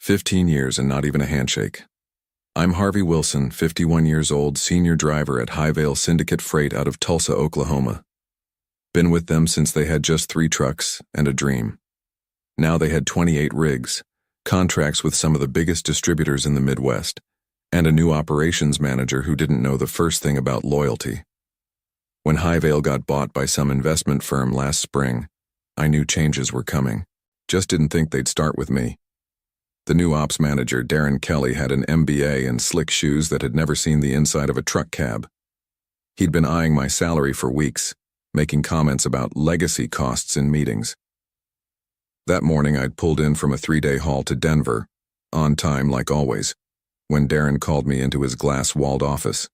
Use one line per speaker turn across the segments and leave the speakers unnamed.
15 years and not even a handshake. I'm Harvey Wilson, 51 years old, senior driver at Highvale Syndicate Freight out of Tulsa, Oklahoma. Been with them since they had just 3 trucks and a dream. Now they had 28 rigs, contracts with some of the biggest distributors in the Midwest, and a new operations manager who didn't know the first thing about loyalty. When Highvale got bought by some investment firm last spring, I knew changes were coming. Just didn't think they'd start with me. The new ops manager, Darren Kelly, had an MBA and slick shoes that had never seen the inside of a truck cab. He'd been eyeing my salary for weeks, making comments about legacy costs in meetings. That morning I'd pulled in from a 3-day haul to Denver, on time like always, when Darren called me into his glass-walled office.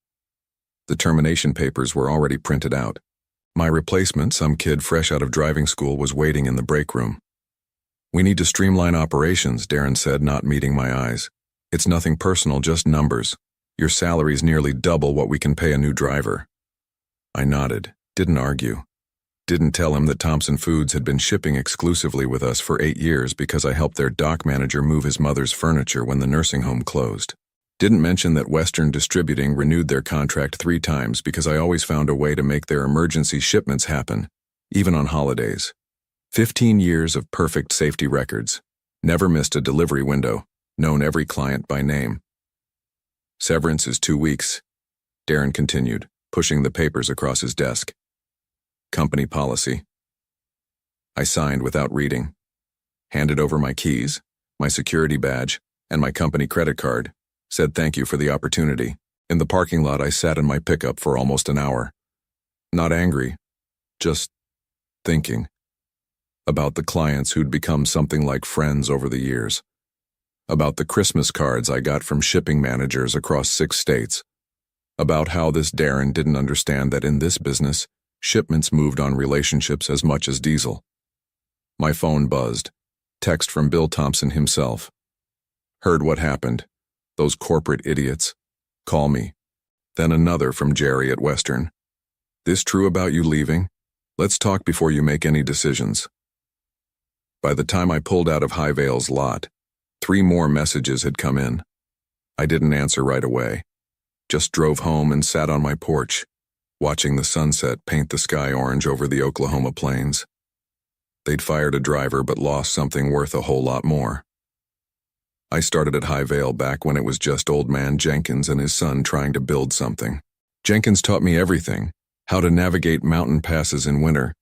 The termination papers were already printed out. My replacement, some kid fresh out of driving school, was waiting in the break room. "We need to streamline operations," Darren said, not meeting my eyes. "It's nothing personal, just numbers. Your salary's nearly double what we can pay a new driver." I nodded, didn't argue. Didn't tell him that Thompson Foods had been shipping exclusively with us for 8 years because I helped their dock manager move his mother's furniture when the nursing home closed. Didn't mention that Western Distributing renewed their contract 3 times because I always found a way to make their emergency shipments happen, even on holidays. 15 years of perfect safety records. Never missed a delivery window. Known every client by name. "Severance is 2 weeks," Darren continued, pushing the papers across his desk. "Company policy." I signed without reading. Handed over my keys, my security badge, and my company credit card. Said thank you for the opportunity. In the parking lot, I sat in my pickup for almost an hour. Not angry, just thinking. About the clients who'd become something like friends over the years. About the Christmas cards I got from shipping managers across 6 states. About how this Darren didn't understand that in this business, shipments moved on relationships as much as diesel. My phone buzzed. Text from Bill Thompson himself. "Heard what happened. Those corporate idiots. Call me." Then another from Jerry at Western. "This true about you leaving? Let's talk before you make any decisions." By the time I pulled out of Highvale's lot, 3 more messages had come in. I didn't answer right away. Just drove home and sat on my porch, watching the sunset paint the sky orange over the Oklahoma plains. They'd fired a driver but lost something worth a whole lot more. I started at Highvale back when it was just old man Jenkins and his son trying to build something. Jenkins taught me everything: how to navigate mountain passes in winter,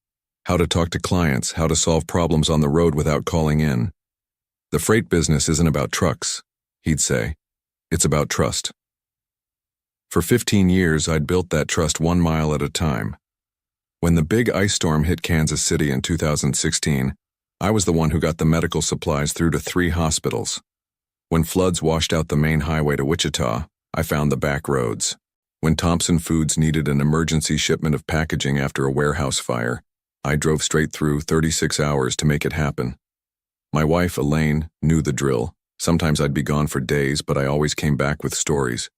how to talk to clients, how to solve problems on the road without calling in. "The freight business isn't about trucks," he'd say. "It's about trust." For 15 years, I'd built that trust 1 mile at a time. When the big ice storm hit Kansas City in 2016, I was the one who got the medical supplies through to 3 hospitals. When floods washed out the main highway to Wichita, I found the back roads. When Thompson Foods needed an emergency shipment of packaging after a warehouse fire, I drove straight through 36 hours to make it happen. My wife, Elaine, knew the drill. Sometimes I'd be gone for days, but I always came back with stories.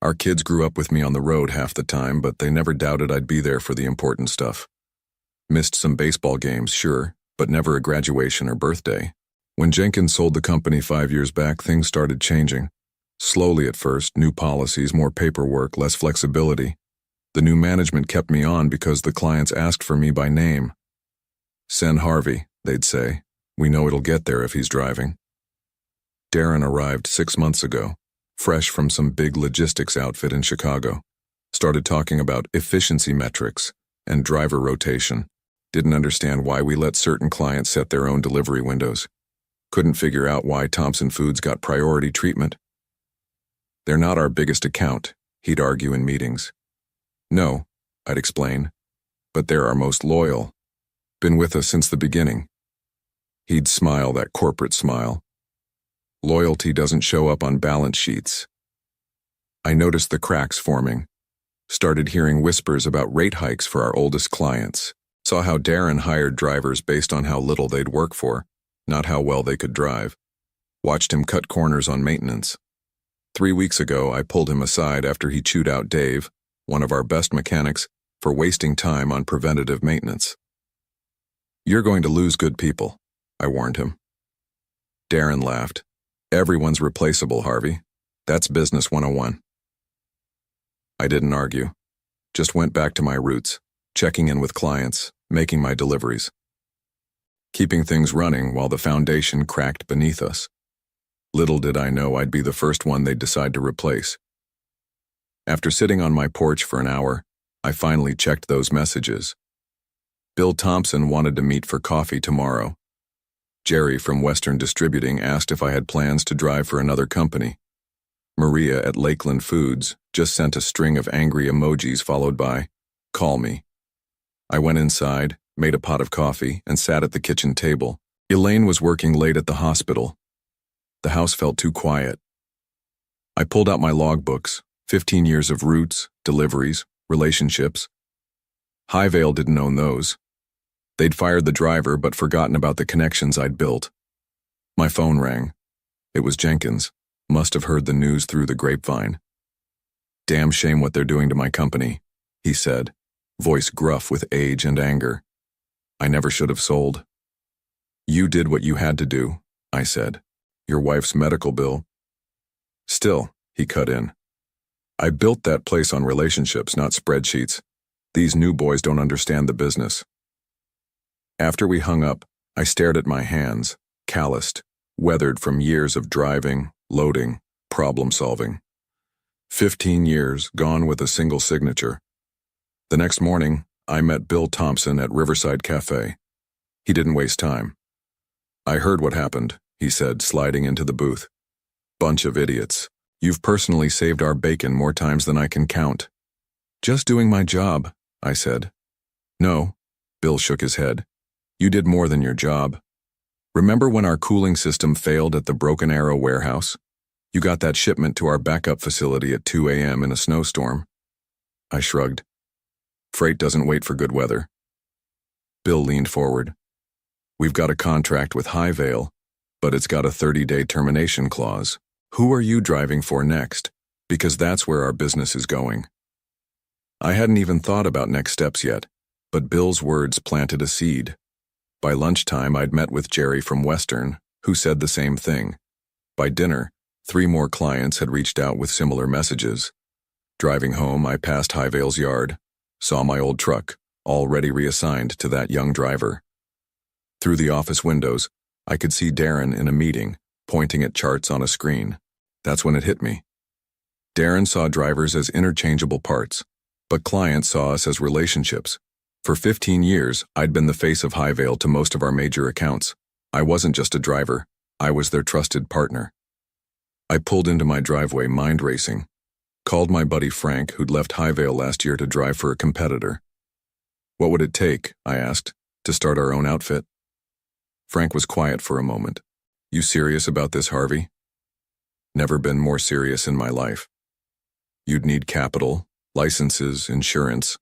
Our kids grew up with me on the road half the time, but they never doubted I'd be there for the important stuff. Missed some baseball games, sure, but never a graduation or birthday. When Jenkins sold the company 5 years back, things started changing. Slowly at first, new policies, more paperwork, less flexibility. The new management kept me on because the clients asked for me by name. "Send Harvey," they'd say. "We know it'll get there if he's driving." Darren arrived 6 months ago, fresh from some big logistics outfit in Chicago. Started talking about efficiency metrics and driver rotation. Didn't understand why we let certain clients set their own delivery windows. Couldn't figure out why Thompson Foods got priority treatment. "They're not our biggest account," he'd argue in meetings. "No," I'd explain, "but they're our most loyal. Been with us since the beginning." He'd smile, that corporate smile. "Loyalty doesn't show up on balance sheets." I noticed the cracks forming. Started hearing whispers about rate hikes for our oldest clients. Saw how Darren hired drivers based on how little they'd work for, not how well they could drive. Watched him cut corners on maintenance. 3 weeks ago, I pulled him aside after he chewed out Dave, one of our best mechanics, for wasting time on preventative maintenance. "You're going to lose good people," I warned him. Darren laughed. Everyone's replaceable, Harvey. That's business 101. I didn't argue. Just went back to my roots, checking in with clients, making my deliveries. Keeping things running while the foundation cracked beneath us. Little did I know I'd be the first one they'd decide to replace. After sitting on my porch for an hour, I finally checked those messages. Bill Thompson wanted to meet for coffee tomorrow. Jerry from Western Distributing asked if I had plans to drive for another company. Maria at Lakeland Foods just sent a string of angry emojis followed by, "Call me." I went inside, made a pot of coffee, and sat at the kitchen table. Elaine was working late at the hospital. The house felt too quiet. I pulled out my logbooks, 15 years of routes, deliveries, relationships. Highvale didn't own those. They'd fired the driver but forgotten about the connections I'd built. My phone rang. It was Jenkins. Must have heard the news through the grapevine. "Damn shame what they're doing to my company," he said, voice gruff with age and anger. "I never should have sold." "You did what you had to do," I said. "Your wife's medical bill." "Still," he cut in. "I built that place on relationships, not spreadsheets. These new boys don't understand the business." After we hung up, I stared at my hands, calloused, weathered from years of driving, loading, problem-solving. 15 years gone with a single signature. The next morning, I met Bill Thompson at Riverside Cafe. He didn't waste time. "I heard what happened," he said, sliding into the booth. "Bunch of idiots. You've personally saved our bacon more times than I can count." "Just doing my job," I said. "No," Bill shook his head. "You did more than your job. Remember when our cooling system failed at the Broken Arrow warehouse? You got that shipment to our backup facility at 2 a.m. in a snowstorm." I shrugged. "Freight doesn't wait for good weather." Bill leaned forward. "We've got a contract with Highvale, but it's got a 30-day termination clause. Who are you driving for next? Because that's where our business is going." I hadn't even thought about next steps yet, but Bill's words planted a seed. By lunchtime, I'd met with Jerry from Western, who said the same thing. By dinner, 3 more clients had reached out with similar messages. Driving home, I passed Highvale's yard, saw my old truck, already reassigned to that young driver. Through the office windows, I could see Darren in a meeting, pointing at charts on a screen. That's when it hit me. Darren saw drivers as interchangeable parts, but clients saw us as relationships. For 15 years, I'd been the face of Highvale to most of our major accounts. I wasn't just a driver, I was their trusted partner. I pulled into my driveway, mind racing. Called my buddy Frank, who'd left Highvale last year to drive for a competitor. "What would it take," I asked, "to start our own outfit?" Frank was quiet for a moment. "You serious about this, Harvey?" "Never been more serious in my life." "You'd need capital, licenses, insurance."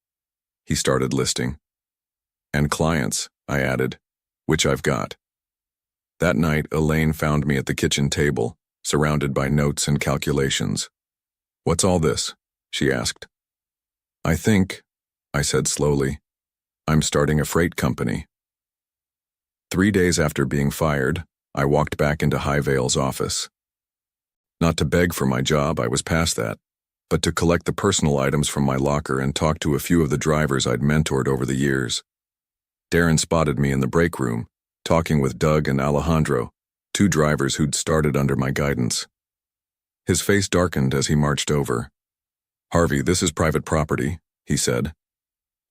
He started listing. "And clients," I added, "which I've got." That night, Elaine found me at the kitchen table, surrounded by notes and calculations. "What's all this?" she asked. I think," I said slowly, "I'm starting a freight company." 3 days after being fired, I walked back into Highvale's office. Not to beg for my job, I was past that, but to collect the personal items from my locker and talk to a few of the drivers I'd mentored over the years. Darren spotted me in the break room, talking with Doug and Alejandro, 2 drivers who'd started under my guidance. His face darkened as he marched over. "Harvey, this is private property," he said.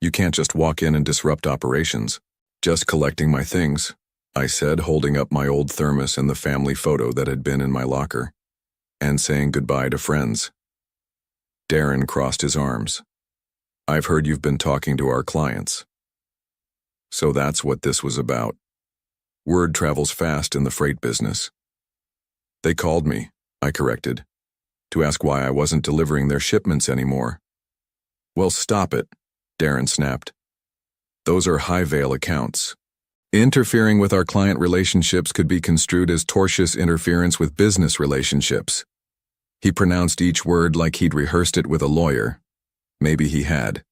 "You can't just walk in and disrupt operations." "Just collecting my things," I said, holding up my old thermos and the family photo that had been in my locker. "And saying goodbye to friends." Darren crossed his arms. "I've heard you've been talking to our clients." So that's what this was about. Word travels fast in the freight business. "They called me," I corrected, "to ask why I wasn't delivering their shipments anymore." "Well, stop it," Darren snapped. "Those are Highvale accounts. Interfering with our client relationships could be construed as tortious interference with business relationships." He pronounced each word like he'd rehearsed it with a lawyer. Maybe he had.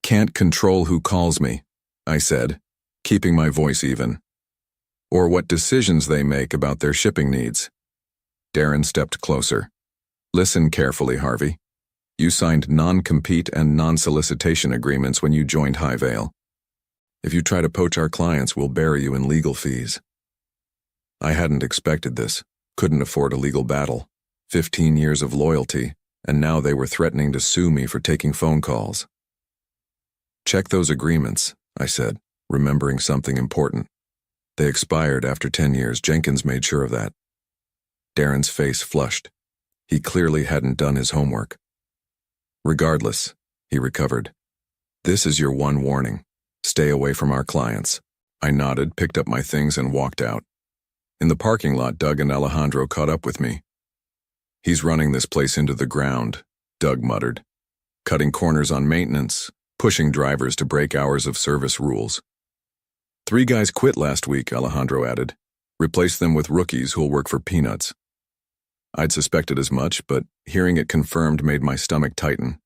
"Can't control who calls me," I said, keeping my voice even. "Or what decisions they make about their shipping needs. Darren stepped closer. Listen carefully, Harvey. You signed non-compete and non-solicitation agreements when you joined Highvale. If you try to poach our clients, we'll bury you in legal fees. I hadn't expected this, couldn't afford a legal battle. 15 years of loyalty, and now they were threatening to sue me for taking phone calls. Check those agreements, I said, remembering something important. They expired after 10 years. Jenkins made sure of that. Darren's face flushed. He clearly hadn't done his homework. Regardless, he recovered. This is your one warning. Stay away from our clients. I nodded, picked up my things, and walked out. In the parking lot, Doug and Alejandro caught up with me. He's running this place into the ground, Doug muttered. Cutting corners on maintenance, pushing drivers to break hours of service rules. 3 guys quit last week, Alejandro added. Replace them with rookies who'll work for peanuts. I'd suspected as much, but hearing it confirmed made my stomach tighten.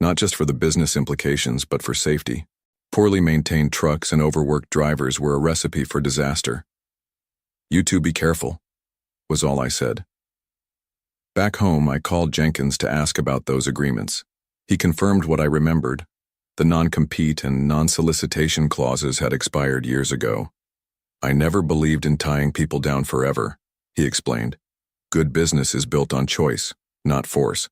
Not just for the business implications, but for safety. Poorly maintained trucks and overworked drivers were a recipe for disaster. You two be careful, was all I said. Back home, I called Jenkins to ask about those agreements. He confirmed what I remembered. The non-compete and non-solicitation clauses had expired years ago. I never believed in tying people down forever, he explained. Good business is built on choice, not force.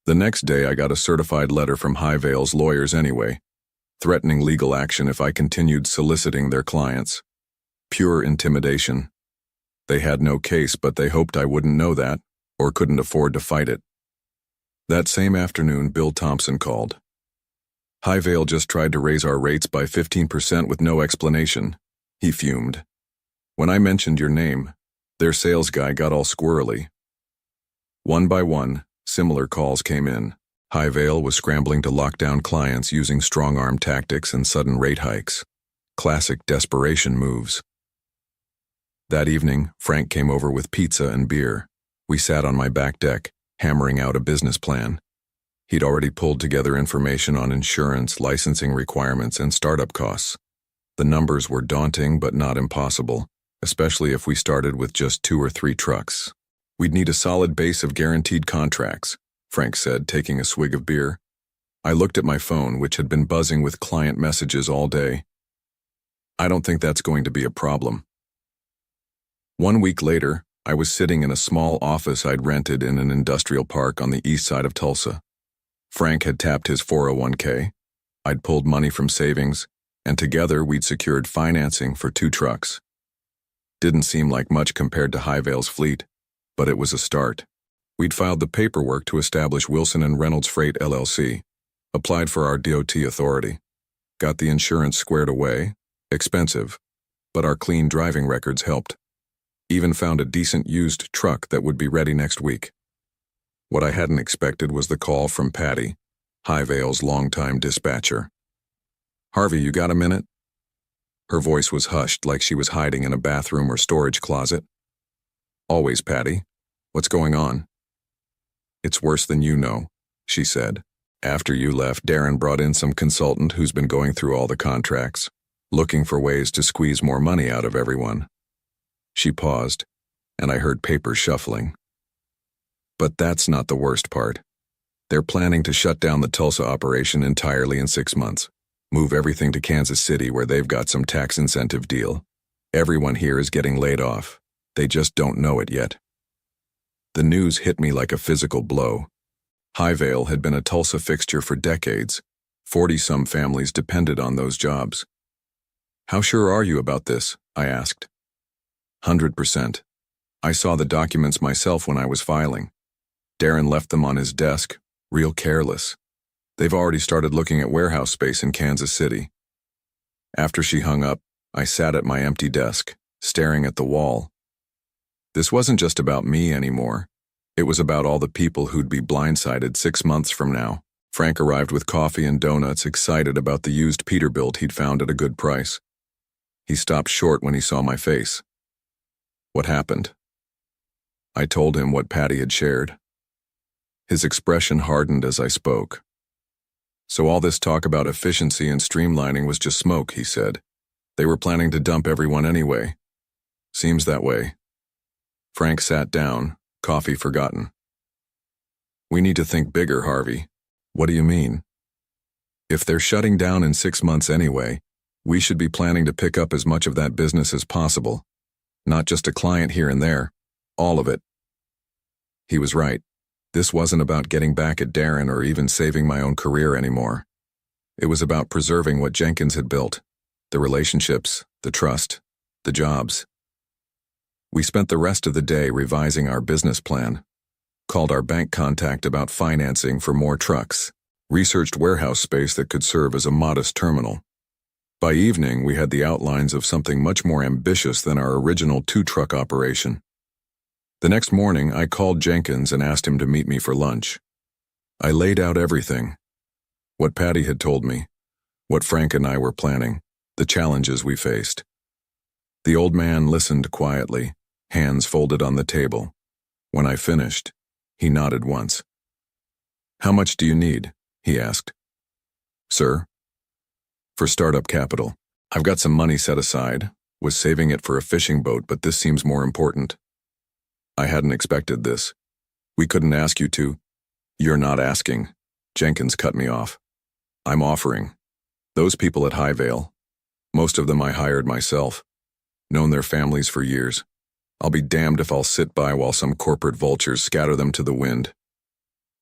The next day, I got a certified letter from Highvale's lawyers anyway, threatening legal action if I continued soliciting their clients. Pure intimidation. They had no case, but they hoped I wouldn't know that, or couldn't afford to fight it. That same afternoon, Bill Thompson called. Highvale just tried to raise our rates by 15% with no explanation, he fumed. When I mentioned your name, their sales guy got all squirrely. One by one, similar calls came in. Highvale was scrambling to lock down clients using strong-arm tactics and sudden rate hikes. Classic desperation moves. That evening, Frank came over with pizza and beer. We sat on my back deck, hammering out a business plan. He'd already pulled together information on insurance, licensing requirements, and startup costs. The numbers were daunting but not impossible, especially if we started with just 2 or 3 trucks. We'd need a solid base of guaranteed contracts, Frank said, taking a swig of beer. I looked at my phone, which had been buzzing with client messages all day. I don't think that's going to be a problem. 1 week later, I was sitting in a small office I'd rented in an industrial park on the east side of Tulsa. Frank had tapped his 401k. I'd pulled money from savings, and together we'd secured financing for 2 trucks. Didn't seem like much compared to Highvale's fleet, but it was a start. We'd filed the paperwork to establish Wilson and Reynolds Freight LLC, applied for our DOT authority, got the insurance squared away, expensive, but our clean driving records helped. Even found a decent used truck that would be ready next week. What I hadn't expected was the call from Patty, Highvale's longtime dispatcher. Harvey, you got a minute? Her voice was hushed like she was hiding in a bathroom or storage closet. Always, Patty. What's going on? It's worse than you know, she said. After you left, Darren brought in some consultant who's been going through all the contracts, looking for ways to squeeze more money out of everyone. She paused, and I heard papers shuffling. But that's not the worst part. They're planning to shut down the Tulsa operation entirely in 6 months, move everything to Kansas City where they've got some tax incentive deal. Everyone here is getting laid off. They just don't know it yet. The news hit me like a physical blow. Highvale had been a Tulsa fixture for decades. 40-some families depended on those jobs. How sure are you about this? I asked. 100%. I saw the documents myself when I was filing. Darren left them on his desk, real careless. They've already started looking at warehouse space in Kansas City. After she hung up, I sat at my empty desk, staring at the wall. This wasn't just about me anymore. It was about all the people who'd be blindsided 6 months from now. Frank arrived with coffee and donuts, excited about the used Peterbilt he'd found at a good price. He stopped short when he saw my face. What happened? I told him what Patty had shared. His expression hardened as I spoke. So all this talk about efficiency and streamlining was just smoke, he said. They were planning to dump everyone anyway. Seems that way. Frank sat down, Coffee forgotten. We need to think bigger, Harvey. What do you mean? If they're shutting down in 6 months anyway, we should be planning to pick up as much of that business as possible. Not just a client here and there. All of it. He was right. This wasn't about getting back at Darren or even saving my own career anymore. It was about preserving what Jenkins had built. The relationships, the trust, the jobs. We spent the rest of the day revising our business plan, called our bank contact about financing for more trucks, researched warehouse space that could serve as a modest terminal. By evening, we had the outlines of something much more ambitious than our original 2-truck operation. The next morning, I called Jenkins and asked him to meet me for lunch. I laid out everything. What Patty had told me, what Frank and I were planning, the challenges we faced. The old man listened quietly, hands folded on the table. When I finished, he nodded once. "How much do you need?" he asked. "Sir?" "For startup capital. I've got some money set aside, was saving it for a fishing boat, but this seems more important." I hadn't expected this. "We couldn't ask you to." "You're not asking." Jenkins cut me off. "I'm offering. Those people at Highvale, most of them I hired myself, known their families for years. I'll be damned if I'll sit by while some corporate vultures scatter them to the wind."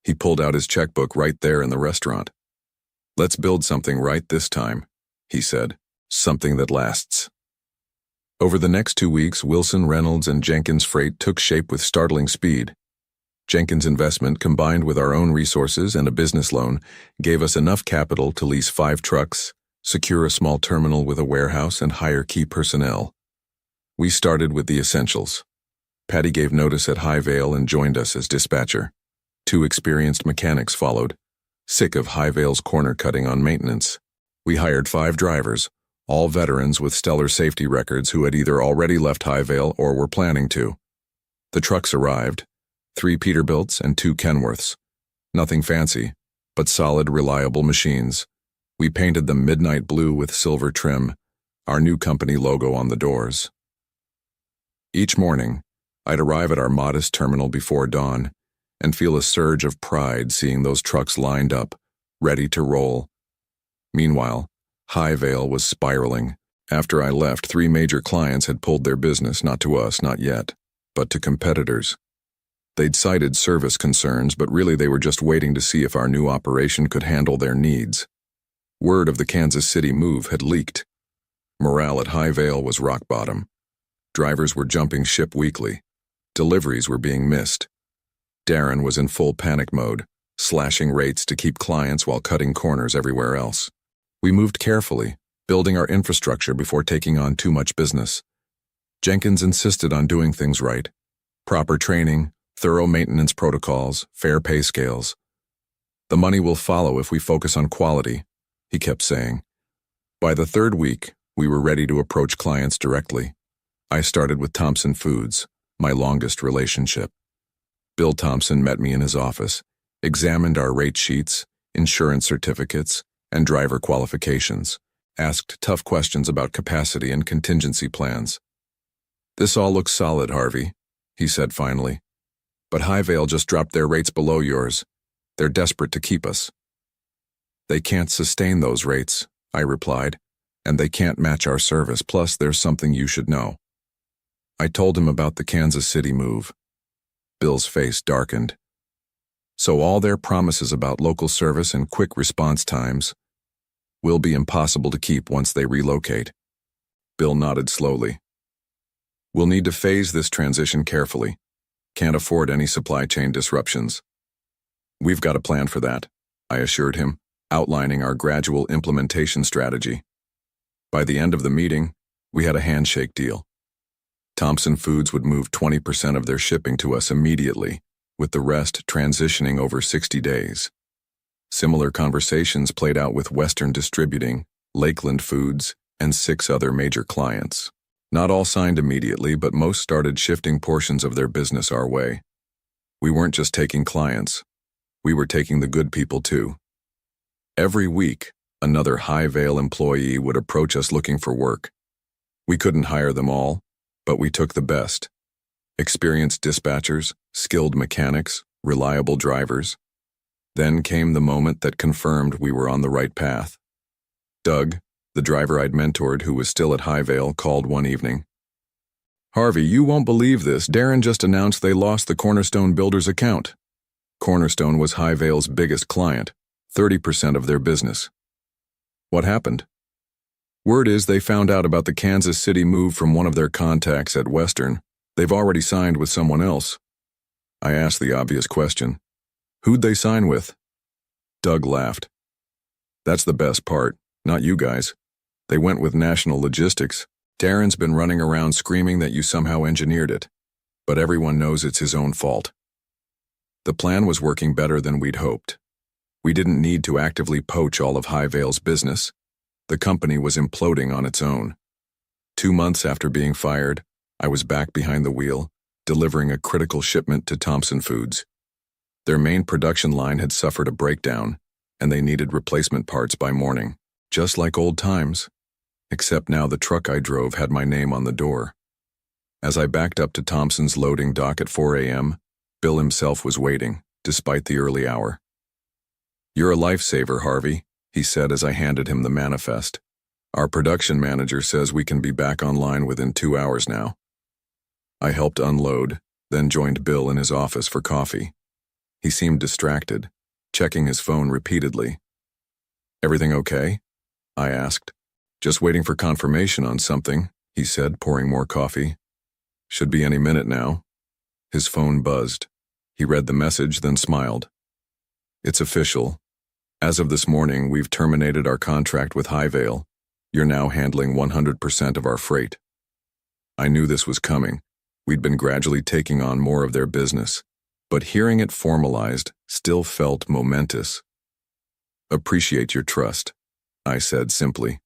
He pulled out his checkbook right there in the restaurant. "Let's build something right this time," he said. "Something that lasts." Over the next 2 weeks, Wilson, Reynolds, and Jenkins Freight took shape with startling speed. Jenkins' investment, combined with our own resources and a business loan, gave us enough capital to lease 5 trucks, secure a small terminal with a warehouse, and hire key personnel. We started with the essentials. Patty gave notice at Highvale and joined us as dispatcher. 2 experienced mechanics followed, sick of Highvale's corner cutting on maintenance. We hired 5 drivers, all veterans with stellar safety records who had either already left Highvale or were planning to. The trucks arrived, 3 Peterbilts and 2 Kenworths. Nothing fancy, but solid, reliable machines. We painted them midnight blue with silver trim, our new company logo on the doors. Each morning, I'd arrive at our modest terminal before dawn and feel a surge of pride seeing those trucks lined up, ready to roll. Meanwhile, Highvale was spiraling. After I left, 3 major clients had pulled their business, not to us, not yet, but to competitors. They'd cited service concerns, but really they were just waiting to see if our new operation could handle their needs. Word of the Kansas City move had leaked. Morale at Highvale was rock bottom. Drivers were jumping ship weekly. Deliveries were being missed. Darren was in full panic mode, slashing rates to keep clients while cutting corners everywhere else. We moved carefully, building our infrastructure before taking on too much business. Jenkins insisted on doing things right. Proper training, thorough maintenance protocols, fair pay scales. "The money will follow if we focus on quality," he kept saying. By the 3rd week, we were ready to approach clients directly. I started with Thompson Foods, my longest relationship. Bill Thompson met me in his office, examined our rate sheets, insurance certificates, and driver qualifications, asked tough questions about capacity and contingency plans. "This all looks solid, Harvey," he said finally. "But Highvale just dropped their rates below yours. They're desperate to keep us." "They can't sustain those rates," I replied, "and they can't match our service, plus there's something you should know." I told him about the Kansas City move. Bill's face darkened. "So all their promises about local service and quick response times will be impossible to keep once they relocate." Bill nodded slowly. "We'll need to phase this transition carefully. Can't afford any supply chain disruptions." "We've got a plan for that," I assured him, outlining our gradual implementation strategy. By the end of the meeting, we had a handshake deal. Thompson Foods would move 20% of their shipping to us immediately, with the rest transitioning over 60 days. Similar conversations played out with Western Distributing, Lakeland Foods, and 6 other major clients. Not all signed immediately, but most started shifting portions of their business our way. We weren't just taking clients. We were taking the good people too. Every week, another Highvale employee would approach us looking for work. We couldn't hire them all, but we took the best. Experienced dispatchers, skilled mechanics, reliable drivers. Then came the moment that confirmed we were on the right path. Doug, the driver I'd mentored who was still at Highvale, called one evening. "Harvey, you won't believe this. Darren just announced they lost the Cornerstone Builders account." Cornerstone was Highvale's biggest client, 30% of their business. "What happened?" "Word is they found out about the Kansas City move from one of their contacts at Western. They've already signed with someone else." I asked the obvious question. "Who'd they sign with?" Doug laughed. "That's the best part, not you guys. They went with National Logistics. Darren's been running around screaming that you somehow engineered it, but everyone knows it's his own fault." The plan was working better than we'd hoped. We didn't need to actively poach all of Highvale's business. The company was imploding on its own. 2 months after being fired, I was back behind the wheel, delivering a critical shipment to Thompson Foods. Their main production line had suffered a breakdown, and they needed replacement parts by morning, just like old times. Except now the truck I drove had my name on the door. As I backed up to Thompson's loading dock at 4 a.m., Bill himself was waiting, despite the early hour. "You're a lifesaver, Harvey," he said as I handed him the manifest. "Our production manager says we can be back online within 2 hours now." I helped unload, then joined Bill in his office for coffee. He seemed distracted, checking his phone repeatedly. "Everything okay?" I asked. "Just waiting for confirmation on something," he said, pouring more coffee. "Should be any minute now." His phone buzzed. He read the message, then smiled. "It's official. As of this morning, we've terminated our contract with Highvale. You're now handling 100% of our freight." I knew this was coming. We'd been gradually taking on more of their business, but hearing it formalized still felt momentous. "Appreciate your trust," I said simply.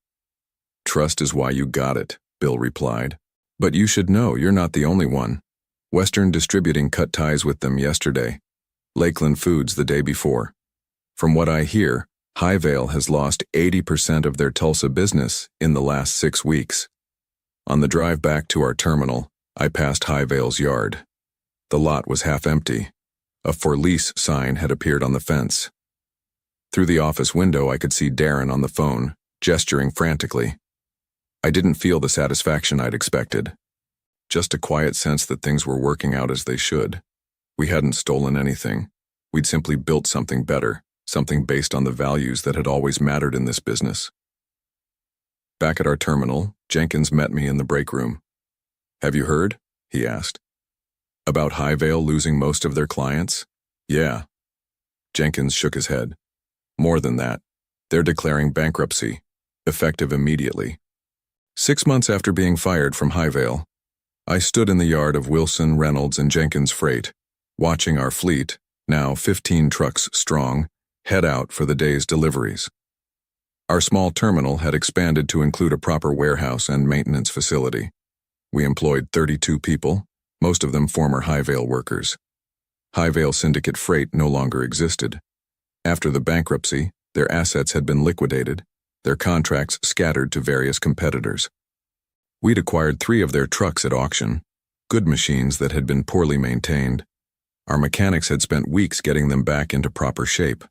"Trust is why you got it," Bill replied. "But you should know you're not the only one. Western Distributing cut ties with them yesterday. Lakeland Foods the day before. From what I hear, Highvale has lost 80% of their Tulsa business in the last 6 weeks." On the drive back to our terminal, I passed Highvale's yard. The lot was half empty. A for lease sign had appeared on the fence. Through the office window, I could see Darren on the phone, gesturing frantically. I didn't feel the satisfaction I'd expected. Just a quiet sense that things were working out as they should. We hadn't stolen anything. We'd simply built something better, something based on the values that had always mattered in this business. Back at our terminal, Jenkins met me in the break room. "Have you heard?" he asked. "About Highvale losing most of their clients?" "Yeah." Jenkins shook his head. "More than that. They're declaring bankruptcy, effective immediately." 6 months after being fired from Highvale, I stood in the yard of Wilson, Reynolds, and Jenkins Freight, watching our fleet, now 15 trucks strong, head out for the day's deliveries. Our small terminal had expanded to include a proper warehouse and maintenance facility. We employed 32 people, most of them former Highvale workers. Highvale Syndicate Freight no longer existed. After the bankruptcy, their assets had been liquidated, their contracts scattered to various competitors. We'd acquired 3 of their trucks at auction, good machines that had been poorly maintained. Our mechanics had spent weeks getting them back into proper shape.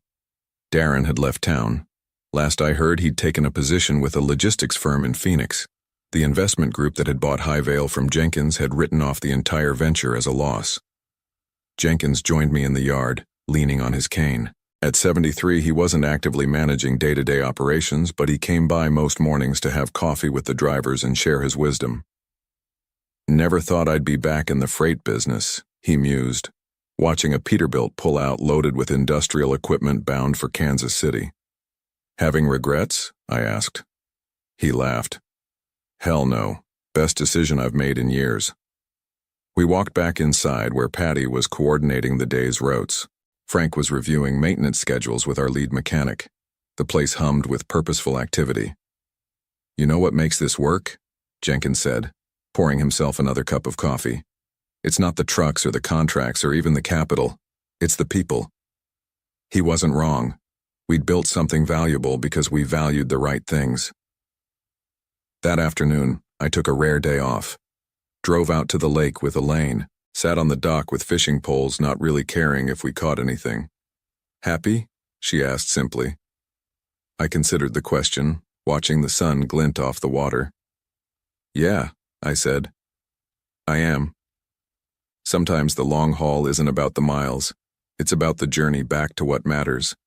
Darren had left town. Last I heard, he'd taken a position with a logistics firm in Phoenix. The investment group that had bought Highvale from Jenkins had written off the entire venture as a loss. Jenkins joined me in the yard, leaning on his cane. At 73, he wasn't actively managing day-to-day operations, but he came by most mornings to have coffee with the drivers and share his wisdom. "Never thought I'd be back in the freight business," he mused, watching a Peterbilt pull out loaded with industrial equipment bound for Kansas City. "Having regrets?" I asked. He laughed. "Hell no. Best decision I've made in years." We walked back inside where Patty was coordinating the day's routes. Frank was reviewing maintenance schedules with our lead mechanic. The place hummed with purposeful activity. "You know what makes this work?" Jenkins said, pouring himself another cup of coffee. "It's not the trucks or the contracts or even the capital. It's the people." He wasn't wrong. We'd built something valuable because we valued the right things. That afternoon, I took a rare day off. Drove out to the lake with Elaine, Sat on the dock with fishing poles, not really caring if we caught anything. Happy? She asked simply. I considered the question, watching the sun glint off the water. Yeah, I said. I am. Sometimes the long haul isn't about the miles. It's about the journey back to what matters.